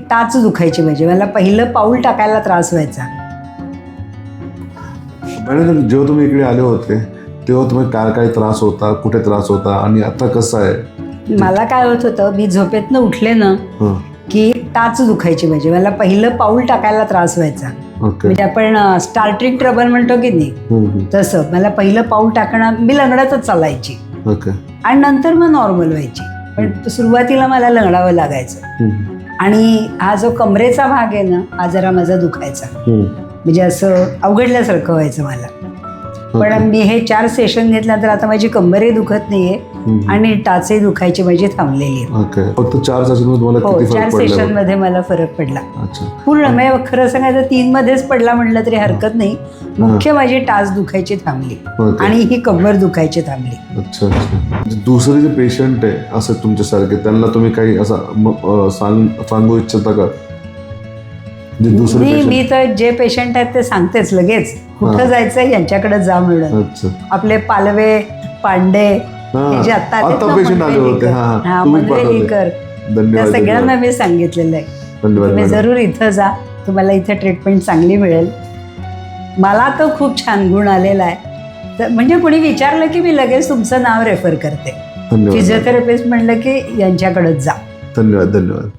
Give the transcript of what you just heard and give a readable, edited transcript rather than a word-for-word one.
टाच दुखायची, म्हणजे मला पहिलं पाऊल टाकायला त्रास व्हायचा. मॅडम, जेव्हा तुम्ही इकडे आले होते तेव्हा तुम्ही काय काय त्रास होता, कुठे त्रास होता आणि आता कसं आहे? मला काय होत होतं, मी झोपेतनं उठले ना की टाच दुखायची, म्हणजे मला पहिलं पाऊल टाकायला त्रास व्हायचा. ओके. म्हणजे आपण स्टार्टिंग ट्रबल म्हणतो की नाही, तसं मला पहिलं पाऊल टाकणं, मी लंगडतच चालायची. ओके. आणि नंतर मग नॉर्मल व्हायची. पण सुरुवातीला मला लंगडावं लागायचं. आणि हा जो कमरेचा भाग आहे ना, हा जरा माझा दुखायचा, म्हणजे असं अवघडल्यासारखं व्हायचं मला. पण मी हे 4 सेशन घेतल्यानंतर आता माझी कंबरही दुखत नाहीये आणि टाचही दुखायची माझी थांबलेली आहे. ओके. फक्त 4 सेशन तुम्हाला हो, किती 4 फरक पडला? सेशन मध्ये मला फरक पडला. अच्छा. पूर्ण म्हणजे खरं सांगायचं 3 मध्येच पडला म्हटलं तरी हरकत नाही. मुख्य माझी टाच दुखायची थांबली आणि ही कंबर दुखायची थांबली. अच्छा अच्छा. दुसरे जे पेशंट आहे असं तुमच्यासारखे, त्यांना तुम्ही काही असं सांगू इच्छिता का? जे दुसरे मी तर जे पेशंट आहेत ते सांगतेच लगेच, कुठं जायचं यांच्याकडे जा म्हणून. आपले पालवे, पांडे हे जे आता पेशंट आले होते, मनवेलीकर, त्या सगळ्यांना मी सांगितलेलं आहे तुम्ही जरूर इथं जा, तुम्हाला इथं ट्रीटमेंट चांगली मिळेल. मला तर खूप छान गुण आलेला आहे. तर म्हणजे कोणी विचारलं की मी लगेच तुमचं नाव रेफर करते. फिजिओथेरपिस्ट म्हणलं की यांच्याकडेच जा. धन्यवाद. धन्यवाद.